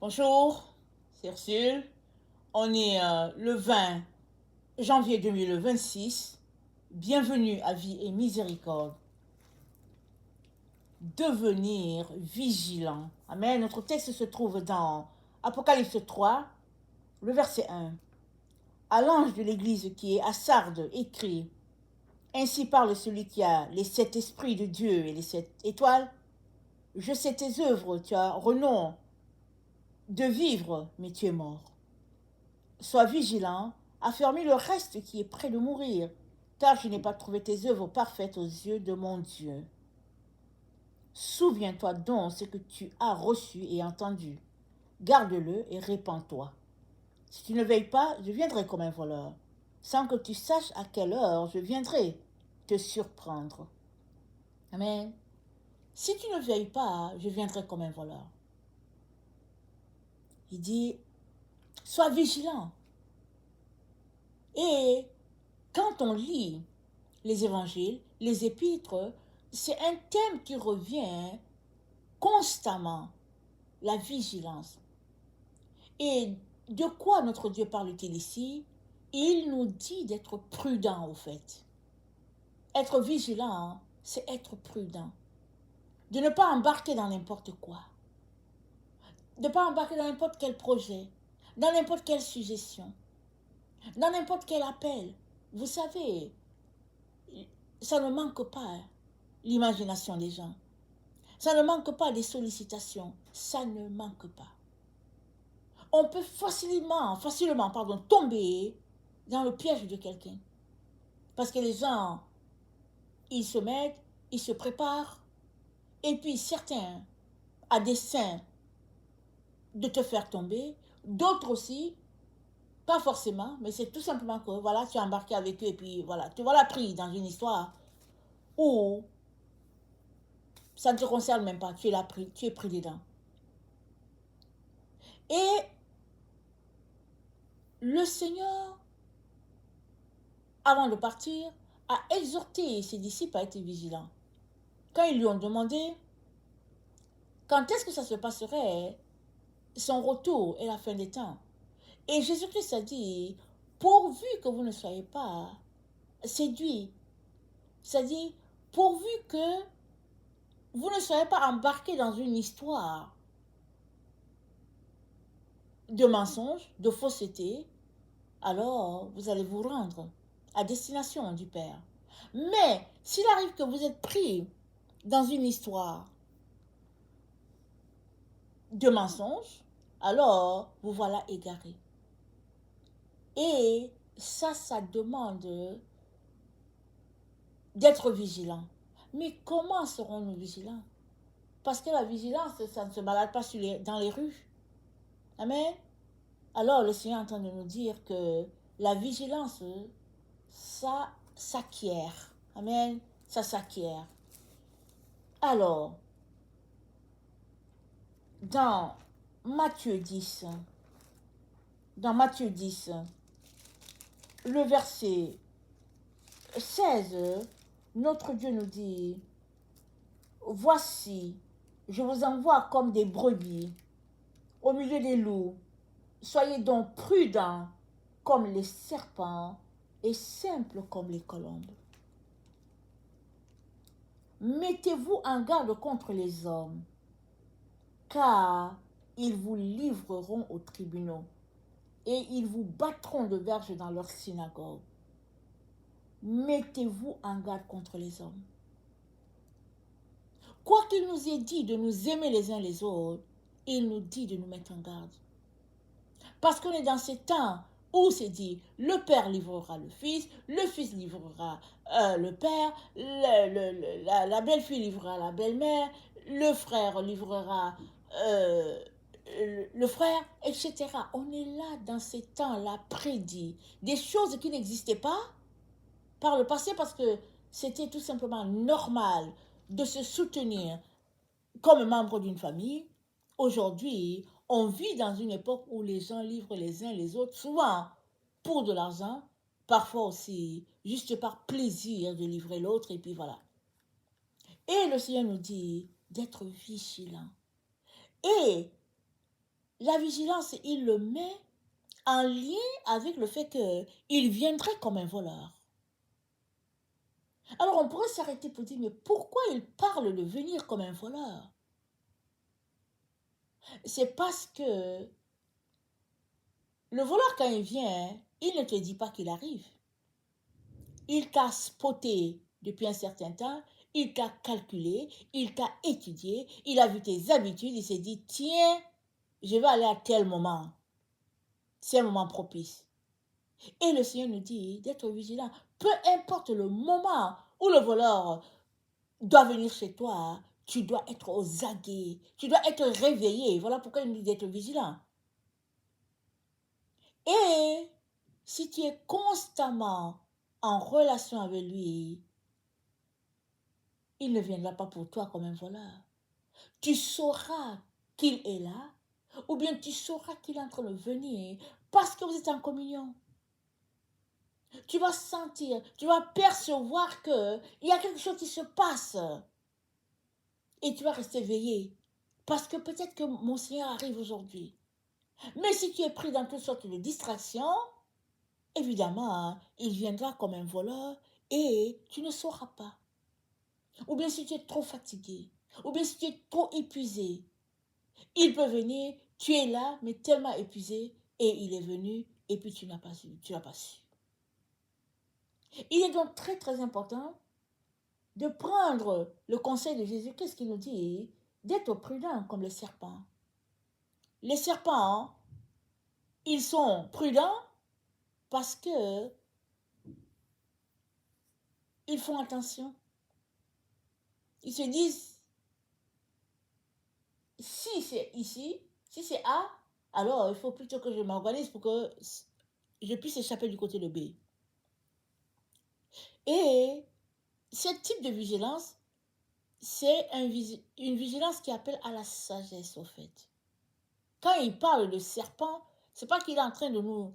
Bonjour, c'est Ursule. On est le 20 janvier 2026. Bienvenue à Vie et Miséricorde. Devenir vigilant. Amen. Notre texte se trouve dans Apocalypse 3, le verset 1. À l'ange de l'église qui est à Sardes, écrit: Ainsi parle celui qui a les 7 esprits de Dieu et les 7 étoiles. Je sais tes œuvres, tu as renom de vivre, mais tu es mort. Sois vigilant, affermis le reste qui est près de mourir, car je n'ai pas trouvé tes œuvres parfaites aux yeux de mon Dieu. Souviens-toi donc ce que tu as reçu et entendu. Garde-le et répands-toi. Si tu ne veilles pas, je viendrai comme un voleur, sans que tu saches à quelle heure je viendrai te surprendre. Amen. Si tu ne veilles pas, je viendrai comme un voleur. Il dit, sois vigilant. Et quand on lit les évangiles, les épîtres, c'est un thème qui revient constamment, la vigilance. Et de quoi notre Dieu parle-t-il ici? Il nous dit d'être prudent au fait. Être vigilant, c'est être prudent. De ne pas embarquer dans n'importe quoi. De ne pas embarquer dans n'importe quel projet, dans n'importe quelle suggestion, dans n'importe quel appel. Vous savez, ça ne manque pas l'imagination des gens. Ça ne manque pas des sollicitations. Ça ne manque pas. On peut facilement tomber dans le piège de quelqu'un. Parce que les gens, ils se mettent, ils se préparent. Et puis certains, à dessein de te faire tomber. D'autres aussi, pas forcément, mais c'est tout simplement que voilà, tu es embarqué avec eux et puis voilà, tu voilà pris dans une histoire où ça ne te concerne même pas, tu es pris dedans. Et le Seigneur, avant de partir, a exhorté ses disciples à être vigilants. Quand ils lui ont demandé quand est-ce que ça se passerait, son retour et la fin des temps. Et Jésus-Christ a dit, pourvu que vous ne soyez pas séduits, c'est-à-dire pourvu que vous ne soyez pas embarqués dans une histoire de mensonges, de fausseté, alors vous allez vous rendre à destination du Père. Mais s'il arrive que vous êtes pris dans une histoire de mensonges, alors vous voilà égarés. Et ça demande d'être vigilant. Mais comment serons-nous vigilants? Parce que la vigilance, ça ne se balade pas dans les rues. Amen. Alors le Seigneur est en train de nous dire que la vigilance, ça s'acquiert. Amen. Ça s'acquiert. Alors, dans Matthieu 10, dans Matthieu 10, le verset 16, notre Dieu nous dit, voici, je vous envoie comme des brebis au milieu des loups. Soyez donc prudents comme les serpents et simples comme les colombes. Mettez-vous en garde contre les hommes, car ils vous livreront aux tribunaux et ils vous battront de verges dans leurs synagogues. Mettez-vous en garde contre les hommes. Quoi qu'il nous ait dit de nous aimer les uns les autres, il nous dit de nous mettre en garde. Parce qu'on est dans ces temps où c'est dit, le père livrera le fils livrera le père, la belle-fille livrera la belle-mère, le frère livrera le frère, etc. On est là dans ces temps-là prédit. Des choses qui n'existaient pas par le passé parce que c'était tout simplement normal de se soutenir comme membre d'une famille. Aujourd'hui, on vit dans une époque où les gens livrent les uns les autres, souvent pour de l'argent, parfois aussi juste par plaisir de livrer l'autre, et puis voilà. Et le Seigneur nous dit d'être vigilant. Et la vigilance, il le met en lien avec le fait qu'il viendrait comme un voleur. Alors on pourrait s'arrêter pour dire, mais pourquoi il parle de venir comme un voleur? C'est parce que le voleur, quand il vient, il ne te dit pas qu'il arrive. Il t'a spoté depuis un certain temps, il t'a calculé, il t'a étudié, il a vu tes habitudes, il s'est dit, tiens, je vais aller à tel moment. C'est un moment propice. Et le Seigneur nous dit d'être vigilant. Peu importe le moment où le voleur doit venir chez toi, tu dois être aux aguets, tu dois être réveillé. Voilà pourquoi il nous dit d'être vigilant. Et si tu es constamment en relation avec lui, il ne viendra pas pour toi comme un voleur. Tu sauras qu'il est là, ou bien tu sauras qu'il est en train de venir parce que vous êtes en communion. Tu vas sentir, tu vas percevoir qu'il y a quelque chose qui se passe. Et tu vas rester veillé. Parce que peut-être que mon Seigneur arrive aujourd'hui. Mais si tu es pris dans toutes sortes de distractions, évidemment, il viendra comme un voleur et tu ne sauras pas. Ou bien si tu es trop fatigué, ou bien si tu es trop épuisé, il peut venir, tu es là, mais tellement épuisé, et il est venu, et puis tu n'as pas su. Il est donc très très important de prendre le conseil de Jésus. Qu'est-ce qu'il nous dit? D'être prudent comme les serpents. Les serpents, ils sont prudents parce que ils font attention. Ils se disent, si c'est ici, si c'est A, alors il faut plutôt que je m'organise pour que je puisse échapper du côté de B. Et ce type de vigilance, c'est une vigilance qui appelle à la sagesse, au fait. Quand il parle de serpent, c'est pas qu'il est en train de nous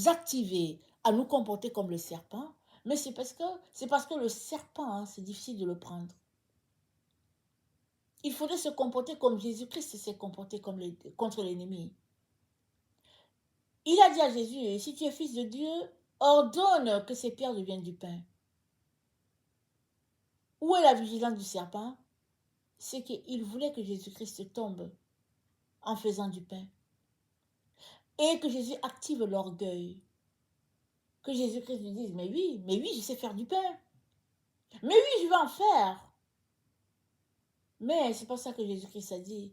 activer à nous comporter comme le serpent, mais c'est parce que le serpent, hein, c'est difficile de le prendre. Il faudrait se comporter comme Jésus-Christ s'est comporté contre l'ennemi. Il a dit à Jésus, si tu es fils de Dieu, ordonne que ces pierres deviennent du pain. Où est la vigilance du serpent? C'est qu'il voulait que Jésus-Christ tombe en faisant du pain. Et que Jésus active l'orgueil. Que Jésus-Christ lui dise, mais oui, je sais faire du pain. Mais oui, je vais en faire. Mais c'est pas ça que Jésus-Christ a dit.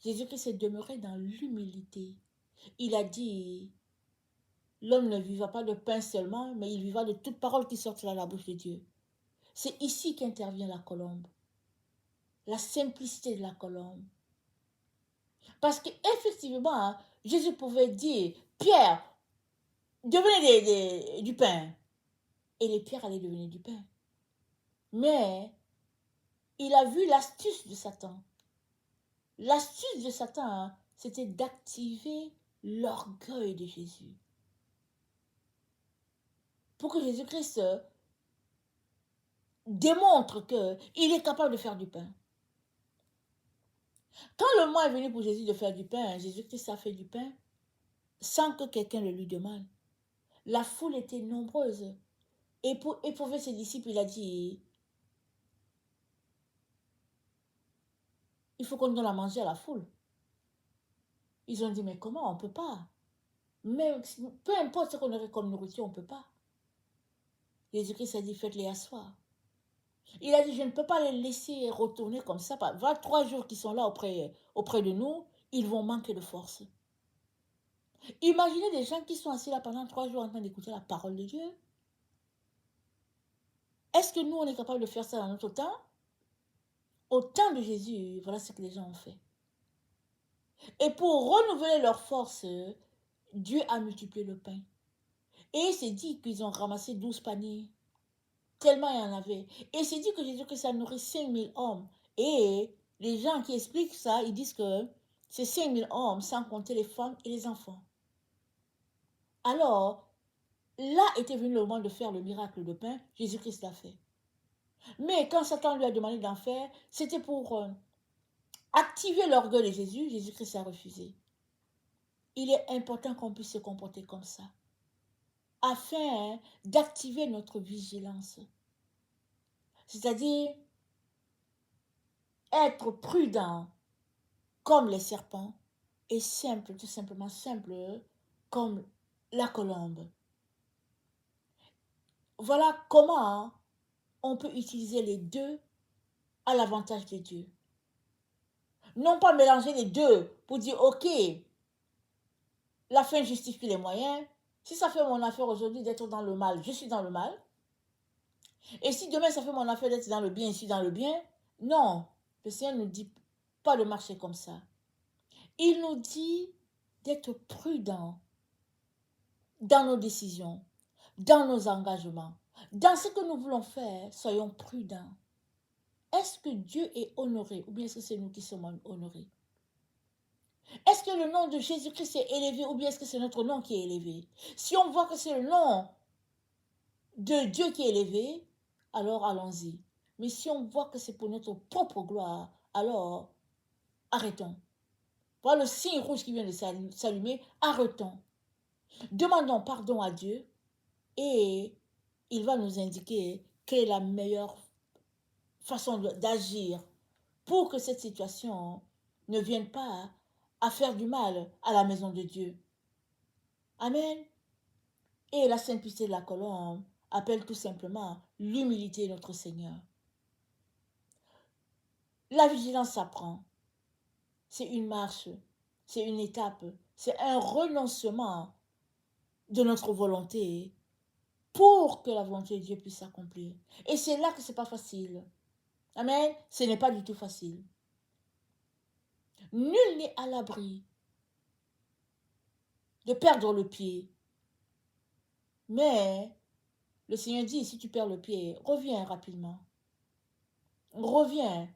Jésus-Christ est demeuré dans l'humilité. Il a dit, l'homme ne vivra pas de pain seulement, mais il vivra de toute parole qui sortira de la bouche de Dieu. C'est ici qu'intervient la colombe. La simplicité de la colombe. Parce qu'effectivement, hein, Jésus pouvait dire, Pierre, devenez du pain. Et les pierres allaient devenir du pain. Mais il a vu l'astuce de Satan. L'astuce de Satan, hein, c'était d'activer l'orgueil de Jésus. Pour que Jésus-Christ démontre qu'il est capable de faire du pain. Quand le moment est venu pour Jésus de faire du pain, Jésus-Christ a fait du pain sans que quelqu'un le lui demande. La foule était nombreuse. Et pour éprouver ses disciples, il a dit, il faut qu'on donne à manger à la foule. Ils ont dit, mais comment? On ne peut pas. Mais peu importe ce qu'on aurait comme nourriture, on ne peut pas. Jésus-Christ a dit, faites-les asseoir. Il a dit, je ne peux pas les laisser retourner comme ça. 23 jours qu'ils sont là auprès de nous, ils vont manquer de force. Imaginez des gens qui sont assis là pendant 3 jours en train d'écouter la parole de Dieu. Est-ce que nous, on est capable de faire ça dans notre temps? Au temps de Jésus, voilà ce que les gens ont fait. Et pour renouveler leur force, Dieu a multiplié le pain. Et il s'est dit qu'ils ont ramassé 12 paniers. Tellement il y en avait. Et il s'est dit que Jésus-Christ a nourri 5000 hommes. Et les gens qui expliquent ça, ils disent que c'est 5000 hommes sans compter les femmes et les enfants. Alors, là était venu le moment de faire le miracle de pain. Jésus-Christ l'a fait. Mais quand Satan lui a demandé d'en faire, c'était pour activer l'orgueil de Jésus, Jésus-Christ a refusé. Il est important qu'on puisse se comporter comme ça, afin d'activer notre vigilance. C'est-à-dire être prudent comme les serpents et simple, tout simplement simple, comme la colombe. Voilà comment on peut utiliser les deux à l'avantage de Dieu. Non pas mélanger les deux pour dire, ok, la fin justifie les moyens. Si ça fait mon affaire aujourd'hui d'être dans le mal, je suis dans le mal. Et si demain ça fait mon affaire d'être dans le bien, je suis dans le bien. Non, le Seigneur ne nous dit pas de marcher comme ça. Il nous dit d'être prudent dans nos décisions, dans nos engagements, dans ce que nous voulons faire, soyons prudents. Est-ce que Dieu est honoré ou bien est-ce que c'est nous qui sommes honorés? Est-ce que le nom de Jésus-Christ est élevé ou bien est-ce que c'est notre nom qui est élevé? Si on voit que c'est le nom de Dieu qui est élevé, alors allons-y. Mais si on voit que c'est pour notre propre gloire, alors arrêtons. Voilà le signe rouge qui vient de s'allumer, arrêtons. Demandons pardon à Dieu et il va nous indiquer quelle est la meilleure façon d'agir pour que cette situation ne vienne pas à faire du mal à la maison de Dieu. Amen. Et la simplicité de la colombe appelle tout simplement l'humilité de notre Seigneur. La vigilance s'apprend. C'est une marche, c'est une étape, c'est un renoncement de notre volonté pour que la volonté de Dieu puisse s'accomplir. Et c'est là que ce n'est pas facile. Amen. Ce n'est pas du tout facile. Nul n'est à l'abri de perdre le pied. Mais le Seigneur dit, si tu perds le pied, reviens rapidement. Reviens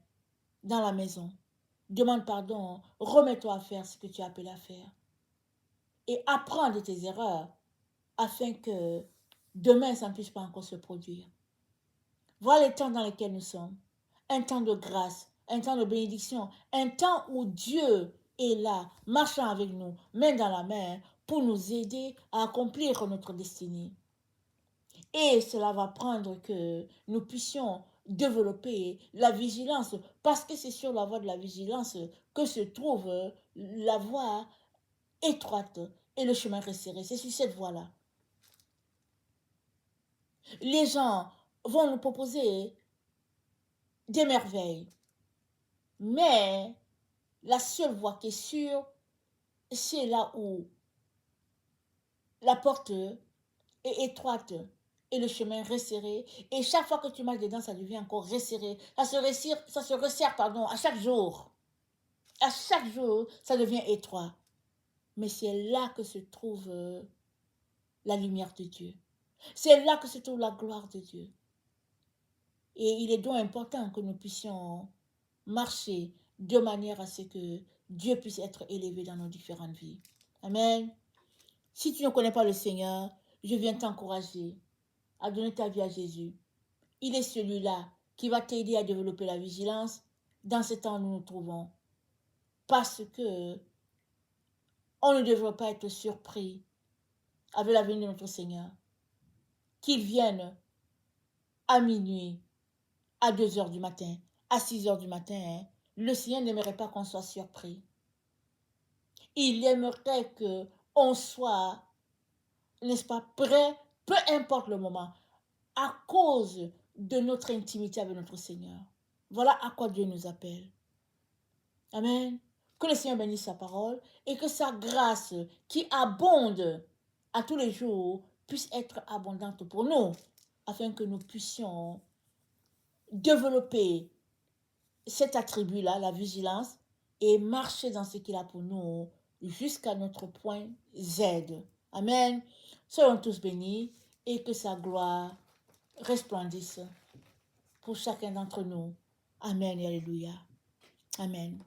dans la maison. Demande pardon. Remets-toi à faire ce que tu as appelé à faire. Et apprends de tes erreurs afin que demain, ça ne puisse pas encore se produire. Voilà les temps dans lesquels nous sommes. Un temps de grâce, un temps de bénédiction, un temps où Dieu est là, marchant avec nous, main dans la main, pour nous aider à accomplir notre destinée. Et cela va prendre que nous puissions développer la vigilance, parce que c'est sur la voie de la vigilance que se trouve la voie étroite et le chemin resserré. C'est sur cette voie-là. Les gens vont nous proposer des merveilles, mais la seule voie qui est sûre, c'est là où la porte est étroite et le chemin resserré. Et chaque fois que tu marches dedans, ça devient encore resserré. Ça se resserre, à chaque jour. À chaque jour, ça devient étroit. Mais c'est là que se trouve la lumière de Dieu. C'est là que se trouve la gloire de Dieu. Et il est donc important que nous puissions marcher de manière à ce que Dieu puisse être élevé dans nos différentes vies. Amen. Si tu ne connais pas le Seigneur, je viens t'encourager à donner ta vie à Jésus. Il est celui-là qui va t'aider à développer la vigilance dans ce temps où nous nous trouvons. Parce que on ne devrait pas être surpris avec la venue de notre Seigneur. Qu'il vienne à minuit, à 2 heures du matin, à 6 heures du matin. Le Seigneur n'aimerait pas qu'on soit surpris. Il aimerait qu'on soit, n'est-ce pas, prêt, peu importe le moment, à cause de notre intimité avec notre Seigneur. Voilà à quoi Dieu nous appelle. Amen. Que le Seigneur bénisse sa parole et que sa grâce qui abonde à tous les jours puisse être abondante pour nous, afin que nous puissions développer cet attribut-là, la vigilance, et marcher dans ce qu'il a pour nous jusqu'à notre point Z. Amen. Soyons tous bénis et que sa gloire resplendisse pour chacun d'entre nous. Amen et alléluia. Amen.